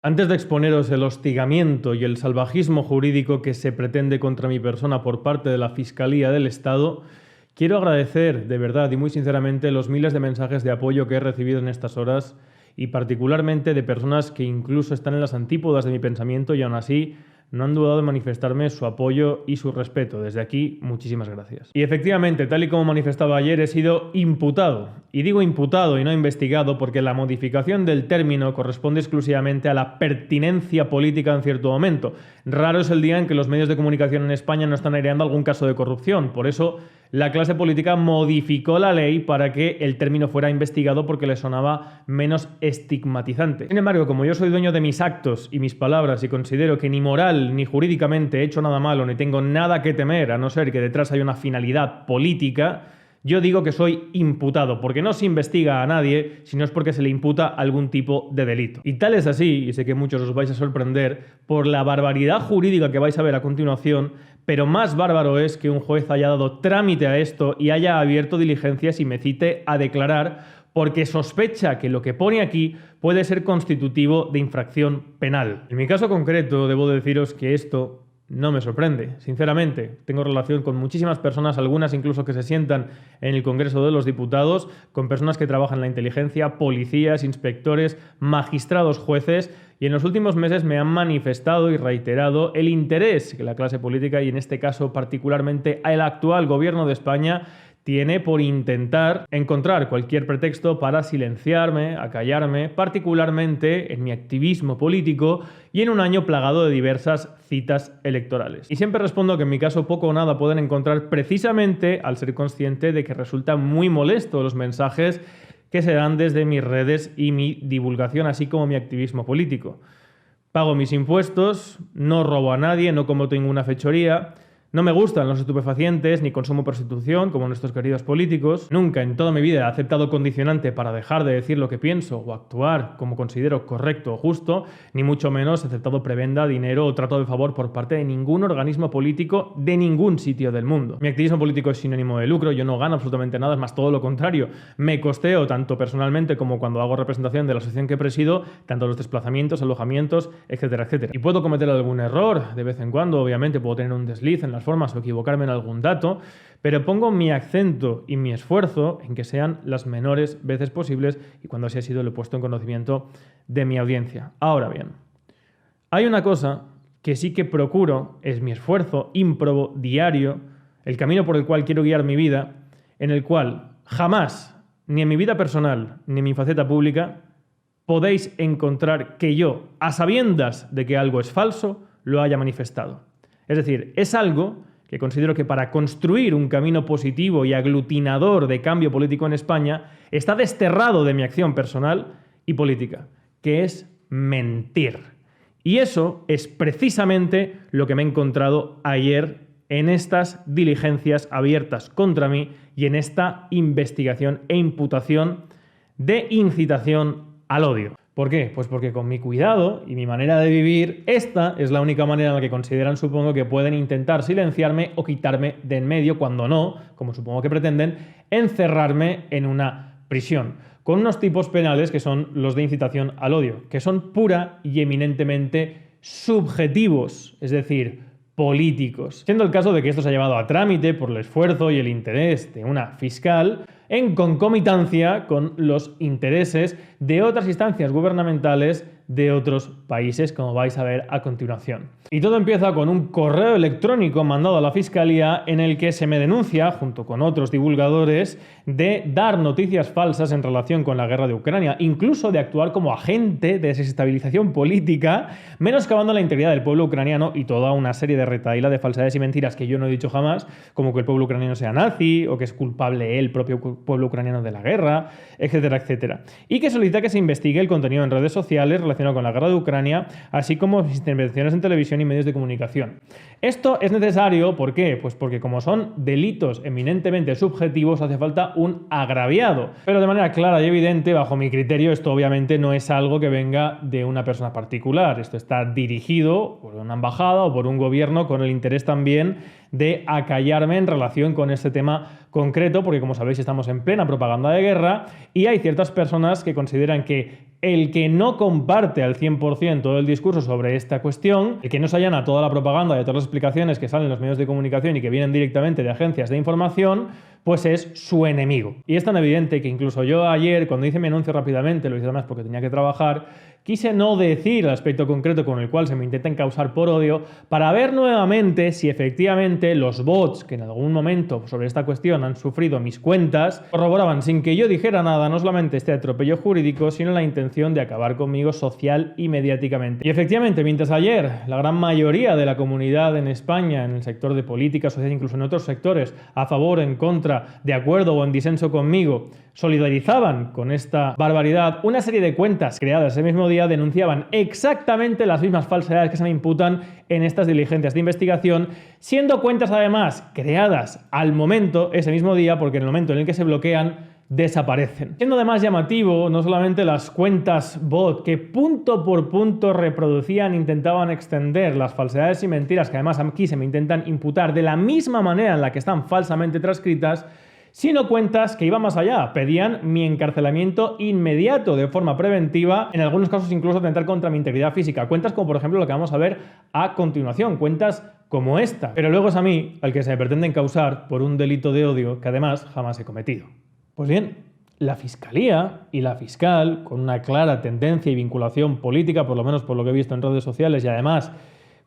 Antes de exponeros el hostigamiento y el salvajismo jurídico que se pretende contra mi persona por parte de la Fiscalía del Estado, quiero agradecer de verdad y muy sinceramente los miles de mensajes de apoyo que he recibido en estas horas y particularmente de personas que incluso están en las antípodas de mi pensamiento y aún así no han dudado en manifestarme su apoyo y su respeto. Desde aquí, muchísimas gracias. Y efectivamente, tal y como manifestaba ayer, he sido imputado. Y digo imputado y no investigado porque la modificación del término corresponde exclusivamente a la pertinencia política en cierto momento. Raro es el día en que los medios de comunicación en España no están aireando algún caso de corrupción. Por eso, la clase política modificó la ley para que el término fuera investigado porque le sonaba menos estigmatizante. Sin embargo, como yo soy dueño de mis actos y mis palabras y considero que ni moral ni jurídicamente he hecho nada malo ni tengo nada que temer, a no ser que detrás haya una finalidad política, yo digo que soy imputado, porque no se investiga a nadie, sino es porque se le imputa algún tipo de delito. Y tal es así, y sé que muchos os vais a sorprender, por la barbaridad jurídica que vais a ver a continuación, pero más bárbaro es que un juez haya dado trámite a esto y haya abierto diligencias y me cite a declarar porque sospecha que lo que pone aquí puede ser constitutivo de infracción penal. En mi caso concreto, debo deciros que esto no me sorprende, sinceramente. Tengo relación con muchísimas personas, algunas incluso que se sientan en el Congreso de los Diputados, con personas que trabajan en la inteligencia, policías, inspectores, magistrados, jueces, y en los últimos meses me han manifestado y reiterado el interés que la clase política, y en este caso particularmente el actual gobierno de España, tiene por intentar encontrar cualquier pretexto para silenciarme, acallarme, particularmente en mi activismo político y en un año plagado de diversas citas electorales. Y siempre respondo que en mi caso poco o nada pueden encontrar precisamente al ser consciente de que resultan muy molestos los mensajes que se dan desde mis redes y mi divulgación, así como mi activismo político. Pago mis impuestos, no robo a nadie, no cometo ninguna fechoría. No me gustan los estupefacientes ni consumo prostitución, como nuestros queridos políticos. Nunca en toda mi vida he aceptado condicionante para dejar de decir lo que pienso o actuar como considero correcto o justo, ni mucho menos he aceptado prebenda, dinero o trato de favor por parte de ningún organismo político de ningún sitio del mundo. Mi activismo político es sinónimo de lucro, yo no gano absolutamente nada, es más todo lo contrario. Me costeo tanto personalmente como cuando hago representación de la asociación que presido, tanto los desplazamientos, alojamientos, etcétera, etcétera. Y puedo cometer algún error de vez en cuando, obviamente puedo tener un desliz en las formas o equivocarme en algún dato, pero pongo mi acento y mi esfuerzo en que sean las menores veces posibles y cuando así ha sido lo he puesto en conocimiento de mi audiencia. Ahora bien, hay una cosa que sí que procuro, es mi esfuerzo ímprobo, diario, el camino por el cual quiero guiar mi vida, en el cual jamás, ni en mi vida personal, ni en mi faceta pública, podéis encontrar que yo, a sabiendas de que algo es falso, lo haya manifestado. Es decir, es algo que considero que para construir un camino positivo y aglutinador de cambio político en España está desterrado de mi acción personal y política, que es mentir. Y eso es precisamente lo que me he encontrado ayer en estas diligencias abiertas contra mí y en esta investigación e imputación de incitación al odio. ¿Por qué? Pues porque con mi cuidado y mi manera de vivir, esta es la única manera en la que consideran, supongo, que pueden intentar silenciarme o quitarme de en medio, cuando no, como supongo que pretenden, encerrarme en una prisión, con unos tipos penales que son los de incitación al odio, que son pura y eminentemente subjetivos, es decir, políticos. Siendo el caso de que esto se ha llevado a trámite por el esfuerzo y el interés de una fiscal, en concomitancia con los intereses de otras instancias gubernamentales de otros países, como vais a ver a continuación. Y todo empieza con un correo electrónico mandado a la Fiscalía en el que se me denuncia, junto con otros divulgadores, de dar noticias falsas en relación con la guerra de Ucrania, incluso de actuar como agente de desestabilización política, menoscabando la integridad del pueblo ucraniano y toda una serie de retahíla de falsedades y mentiras que yo no he dicho jamás, como que el pueblo ucraniano sea nazi, o que es culpable el propio pueblo ucraniano de la guerra, etcétera, etcétera. Y que solicita que se investigue el contenido en redes sociales relacionado con la guerra de Ucrania, así como intervenciones en televisión y medios de comunicación. Esto es necesario, ¿por qué? Pues porque como son delitos eminentemente subjetivos, hace falta un agraviado. Pero de manera clara y evidente, bajo mi criterio, esto obviamente no es algo que venga de una persona particular. Esto está dirigido por una embajada o por un gobierno con el interés también de acallarme en relación con este tema concreto, porque como sabéis estamos en plena propaganda de guerra y hay ciertas personas que consideran que el que no comparte al 100% todo el discurso sobre esta cuestión, el que no se allana a toda la propaganda y a todas las explicaciones que salen en los medios de comunicación y que vienen directamente de agencias de información, pues es su enemigo. Y es tan evidente que incluso yo ayer, cuando hice mi anuncio rápidamente, lo hice además porque tenía que trabajar, quise no decir el aspecto concreto con el cual se me intenta encausar por odio, para ver nuevamente si efectivamente los bots que en algún momento sobre esta cuestión han sufrido mis cuentas corroboraban sin que yo dijera nada no solamente este atropello jurídico, sino la intención de acabar conmigo social y mediáticamente. Y efectivamente, mientras ayer la gran mayoría de la comunidad en España, en el sector de política social, incluso en otros sectores, a favor o en contra, de acuerdo o en disenso conmigo, solidarizaban con esta barbaridad, una serie de cuentas creadas ese mismo día denunciaban exactamente las mismas falsedades que se me imputan en estas diligencias de investigación, siendo cuentas además creadas al momento, ese mismo día, porque en el momento en el que se bloquean, desaparecen. Siendo además llamativo, no solamente las cuentas bot que punto por punto reproducían, intentaban extender las falsedades y mentiras que además aquí se me intentan imputar de la misma manera en la que están falsamente transcritas, sino cuentas que iban más allá, pedían mi encarcelamiento inmediato de forma preventiva, en algunos casos incluso atentar contra mi integridad física. Cuentas como por ejemplo lo que vamos a ver a continuación, cuentas como esta. Pero luego es a mí al que se me pretende encausar por un delito de odio que además jamás he cometido. Pues bien, la Fiscalía y la fiscal, con una clara tendencia y vinculación política, por lo menos por lo que he visto en redes sociales y además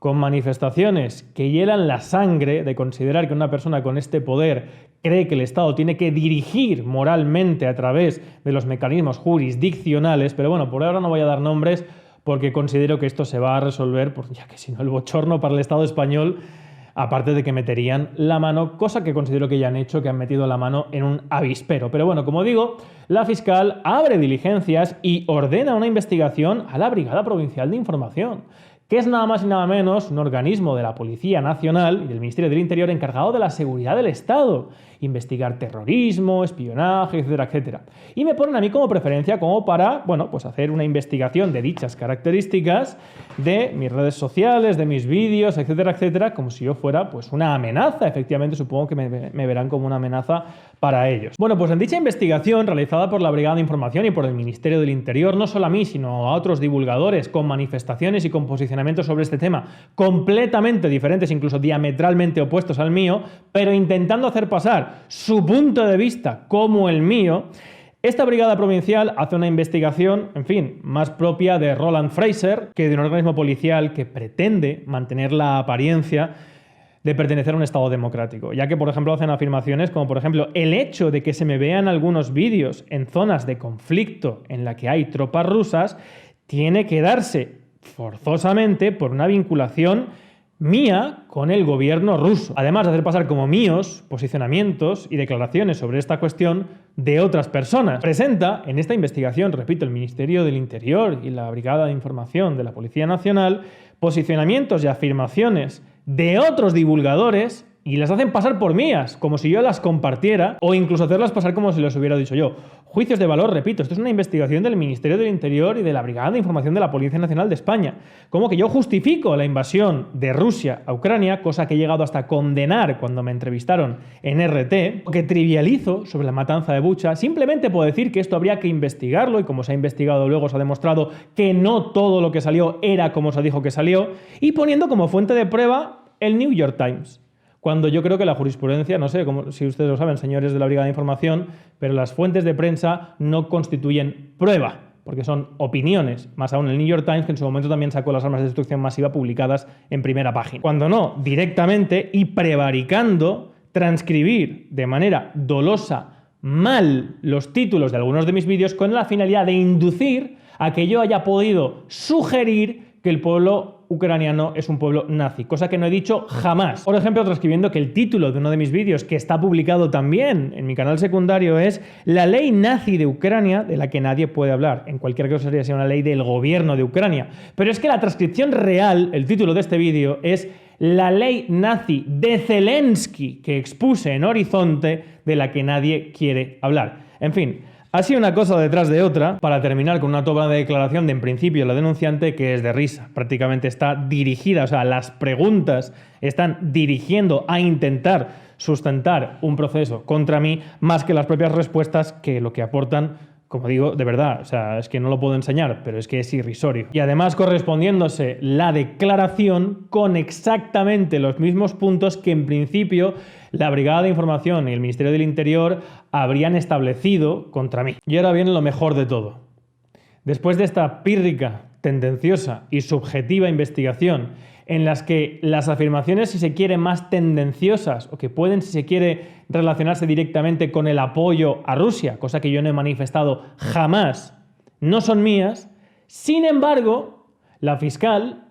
con manifestaciones que hielan la sangre de considerar que una persona con este poder cree que el Estado tiene que dirigir moralmente a través de los mecanismos jurisdiccionales, pero bueno, por ahora no voy a dar nombres porque considero que esto se va a resolver, ya que si no el bochorno para el Estado español, aparte de que meterían la mano, cosa que considero que ya han hecho, que han metido la mano en un avispero. Pero bueno, como digo, la fiscal abre diligencias y ordena una investigación a la Brigada Provincial de Información, que es nada más y nada menos un organismo de la Policía Nacional y del Ministerio del Interior encargado de la seguridad del Estado, investigar terrorismo, espionaje, etcétera, etcétera. Y me ponen a mí como preferencia como para, bueno, pues hacer una investigación de dichas características de mis redes sociales, de mis vídeos, etcétera, etcétera, como si yo fuera pues una amenaza. Efectivamente, supongo que me verán como una amenaza para ellos. Bueno, pues en dicha investigación realizada por la Brigada de Información y por el Ministerio del Interior, no solo a mí, sino a otros divulgadores con manifestaciones y con posicionamientos sobre este tema completamente diferentes, incluso diametralmente opuestos al mío, pero intentando hacer pasar su punto de vista como el mío, esta brigada provincial hace una investigación, en fin, más propia de Roland Fraser que de un organismo policial que pretende mantener la apariencia de pertenecer a un Estado democrático, ya que, por ejemplo, hacen afirmaciones como, por ejemplo, el hecho de que se me vean algunos vídeos en zonas de conflicto en la que hay tropas rusas tiene que darse forzosamente por una vinculación mía con el gobierno ruso, además de hacer pasar como míos posicionamientos y declaraciones sobre esta cuestión de otras personas. Presenta en esta investigación, repito, el Ministerio del Interior y la Brigada de Información de la Policía Nacional, posicionamientos y afirmaciones de otros divulgadores y las hacen pasar por mías, como si yo las compartiera, o incluso hacerlas pasar como si las hubiera dicho yo. Juicios de valor, repito, esto es una investigación del Ministerio del Interior y de la Brigada de Información de la Policía Nacional de España. Como que yo justifico la invasión de Rusia a Ucrania, cosa que he llegado hasta condenar cuando me entrevistaron en RT, o que trivializo sobre la matanza de Bucha, simplemente puedo decir que esto habría que investigarlo, y como se ha investigado luego se ha demostrado que no todo lo que salió era como se dijo que salió, y poniendo como fuente de prueba el New York Times. Cuando yo creo que la jurisprudencia, no sé si ustedes lo saben, señores de la Brigada de Información, pero las fuentes de prensa no constituyen prueba, porque son opiniones, más aún el New York Times, que en su momento también sacó las armas de destrucción masiva publicadas en primera página. Cuando no, directamente y prevaricando, transcribir de manera dolosa mal los títulos de algunos de mis vídeos con la finalidad de inducir a que yo haya podido sugerir que el pueblo ucraniano es un pueblo nazi, cosa que no he dicho jamás. Por ejemplo, transcribiendo que el título de uno de mis vídeos, que está publicado también en mi canal secundario, es La ley nazi de Ucrania, de la que nadie puede hablar. En cualquier caso sería así una ley del gobierno de Ucrania. Pero es que la transcripción real, el título de este vídeo, es La ley nazi de Zelensky, que expuse en Horizonte, de la que nadie quiere hablar. En fin, así una cosa detrás de otra, para terminar con una toma de declaración de en principio la denunciante que es de risa. Prácticamente está dirigida, o sea, las preguntas están dirigiendo a intentar sustentar un proceso contra mí, más que las propias respuestas que lo que aportan como digo, de verdad, o sea, es que no lo puedo enseñar, pero es que es irrisorio. Y además correspondiéndose la declaración con exactamente los mismos puntos que en principio la Brigada de Información y el Ministerio del Interior habrían establecido contra mí. Y ahora viene lo mejor de todo. Después de esta pírrica, tendenciosa y subjetiva investigación en las que las afirmaciones, si se quiere, más tendenciosas o que pueden, si se quiere, relacionarse directamente con el apoyo a Rusia, cosa que yo no he manifestado jamás, no son mías. Sin embargo, la fiscal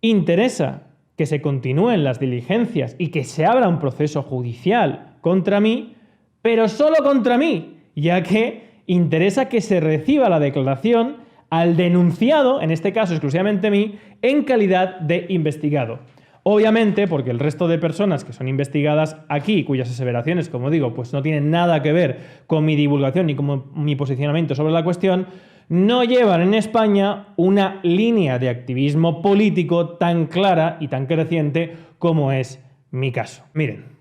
interesa que se continúen las diligencias y que se abra un proceso judicial contra mí, pero solo contra mí, ya que interesa que se reciba la declaración al denunciado, en este caso exclusivamente a mí, en calidad de investigado. Obviamente, porque el resto de personas que son investigadas aquí, cuyas aseveraciones, como digo, pues no tienen nada que ver con mi divulgación ni con mi posicionamiento sobre la cuestión, no llevan en España una línea de activismo político tan clara y tan creciente como es mi caso. Miren,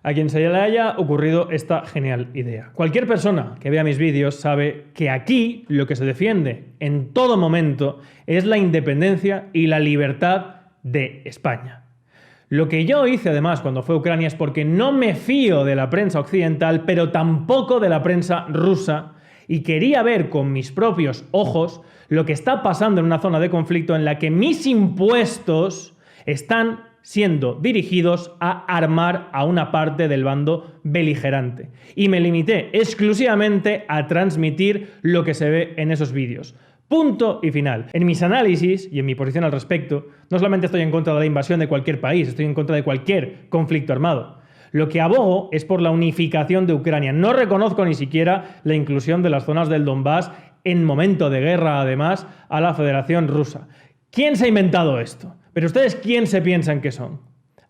a quien se le haya ocurrido esta genial idea. Cualquier persona que vea mis vídeos sabe que aquí lo que se defiende en todo momento es la independencia y la libertad de España. Lo que yo hice además cuando fue a Ucrania es porque no me fío de la prensa occidental, pero tampoco de la prensa rusa, y quería ver con mis propios ojos lo que está pasando en una zona de conflicto en la que mis impuestos están siendo dirigidos a armar a una parte del bando beligerante. Y me limité exclusivamente a transmitir lo que se ve en esos vídeos. Punto y final. En mis análisis y en mi posición al respecto, no solamente estoy en contra de la invasión de cualquier país, estoy en contra de cualquier conflicto armado. Lo que abogo es por la unificación de Ucrania. No reconozco ni siquiera la inclusión de las zonas del Donbass en momento de guerra, además, a la Federación Rusa. ¿Quién se ha inventado esto? Pero ustedes, ¿quién se piensan que son?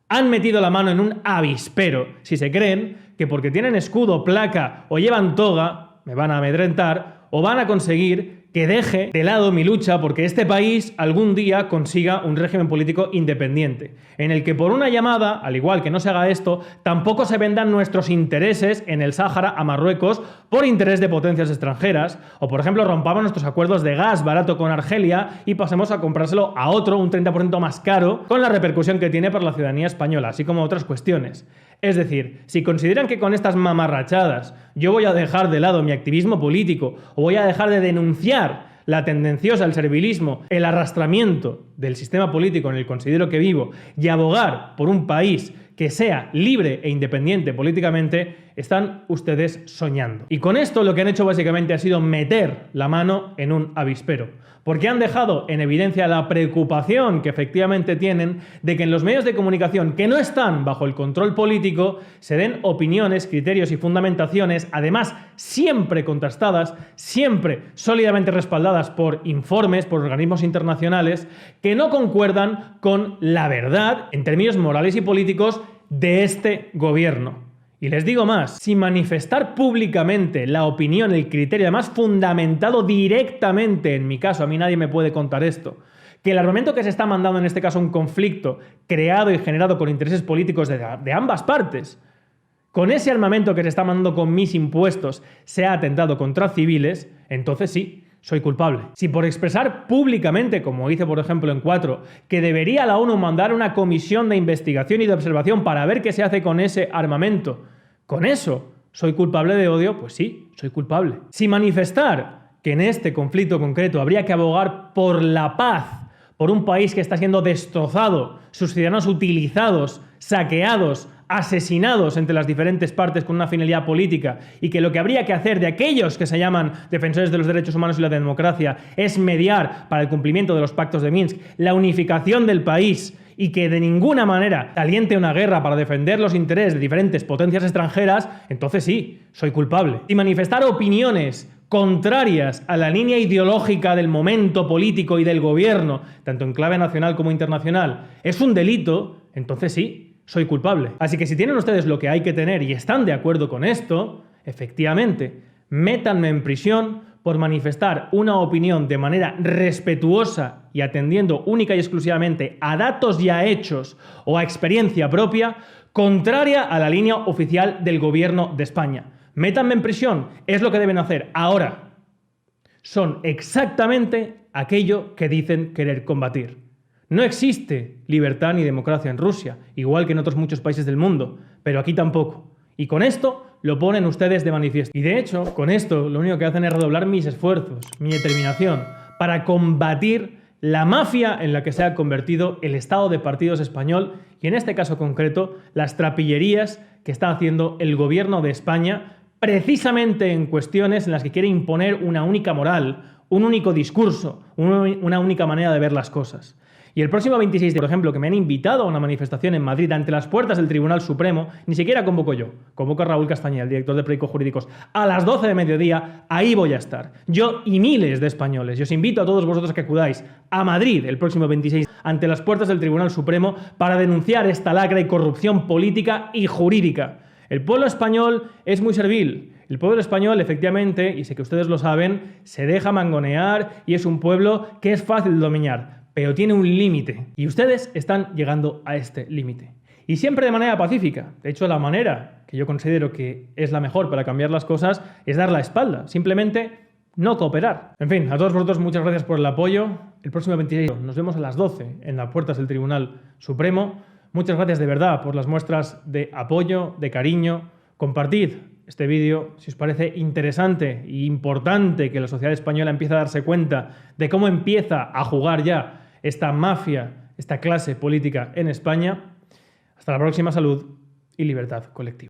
Han metido la mano en un avispero si se creen que porque tienen escudo, placa o llevan toga, me van a amedrentar o van a conseguir que deje de lado mi lucha porque este país algún día consiga un régimen político independiente, en el que por una llamada, al igual que no se haga esto, tampoco se vendan nuestros intereses en el Sáhara a Marruecos por interés de potencias extranjeras, o por ejemplo rompamos nuestros acuerdos de gas barato con Argelia y pasemos a comprárselo a otro un 30% más caro, con la repercusión que tiene para la ciudadanía española, así como otras cuestiones. Es decir, si consideran que con estas mamarrachadas yo voy a dejar de lado mi activismo político o voy a dejar de denunciar la tendenciosa, el servilismo, el arrastramiento del sistema político en el que considero que vivo y abogar por un país que sea libre e independiente políticamente, están ustedes soñando. Y con esto lo que han hecho básicamente ha sido meter la mano en un avispero, porque han dejado en evidencia la preocupación que efectivamente tienen de que en los medios de comunicación que no están bajo el control político se den opiniones, criterios y fundamentaciones, además siempre contrastadas, siempre sólidamente respaldadas por informes, por organismos internacionales, que no concuerdan con la verdad en términos morales y políticos de este gobierno. Y les digo más, si manifestar públicamente la opinión, el criterio, además fundamentado directamente, en mi caso, a mí nadie me puede contar esto, que el armamento que se está mandando, en este caso un conflicto creado y generado con intereses políticos de ambas partes, con ese armamento que se está mandando con mis impuestos se ha atentado contra civiles, entonces sí, soy culpable. Si por expresar públicamente, como hice por ejemplo en 4, que debería la ONU mandar una comisión de investigación y de observación para ver qué se hace con ese armamento, con eso soy culpable de odio, pues sí, soy culpable. Si manifestar que en este conflicto concreto habría que abogar por la paz, por un país que está siendo destrozado, sus ciudadanos utilizados, saqueados, asesinados entre las diferentes partes con una finalidad política, y que lo que habría que hacer de aquellos que se llaman defensores de los derechos humanos y la democracia es mediar para el cumplimiento de los pactos de Minsk, la unificación del país, y que de ninguna manera aliente una guerra para defender los intereses de diferentes potencias extranjeras, entonces sí, soy culpable. Y manifestar opiniones contrarias a la línea ideológica del momento político y del gobierno, tanto en clave nacional como internacional, es un delito, entonces sí, soy culpable. Así que si tienen ustedes lo que hay que tener y están de acuerdo con esto, efectivamente, métanme en prisión por manifestar una opinión de manera respetuosa y atendiendo única y exclusivamente a datos y a hechos o a experiencia propia, contraria a la línea oficial del gobierno de España. métanme en prisión, es lo que deben hacer. Ahora, son exactamente aquello que dicen querer combatir. No existe libertad ni democracia en Rusia, igual que en otros muchos países del mundo, pero aquí tampoco. Y con esto lo ponen ustedes de manifiesto. Y de hecho, con esto lo único que hacen es redoblar mis esfuerzos, mi determinación, para combatir la mafia en la que se ha convertido el Estado de partidos español y en este caso concreto las trapillerías que está haciendo el gobierno de España precisamente en cuestiones en las que quiere imponer una única moral, un único discurso, una única manera de ver las cosas. Y el próximo 26 por ejemplo, que me han invitado a una manifestación en Madrid ante las puertas del Tribunal Supremo, ni siquiera convoco yo, convoco a Raúl Castañeda, el director de Periódicos Jurídicos, a las 12 de mediodía, ahí voy a estar. Yo y miles de españoles. Y os invito a todos vosotros a que acudáis a Madrid el próximo 26 ante las puertas del Tribunal Supremo para denunciar esta lacra y corrupción política y jurídica. El pueblo español es muy servil. El pueblo español, efectivamente, y sé que ustedes lo saben, se deja mangonear y es un pueblo que es fácil de dominar, pero tiene un límite. Y ustedes están llegando a este límite. Y siempre de manera pacífica. De hecho, la manera que yo considero que es la mejor para cambiar las cosas es dar la espalda. Simplemente no cooperar. En fin, a todos vosotros muchas gracias por el apoyo. El próximo 26 nos vemos a las 12 en las puertas del Tribunal Supremo. Muchas gracias de verdad por las muestras de apoyo, de cariño. Compartid este vídeo si os parece interesante e importante que la sociedad española empiece a darse cuenta de cómo empieza a jugar ya esta mafia, esta clase política en España. Hasta la próxima, salud y libertad colectiva.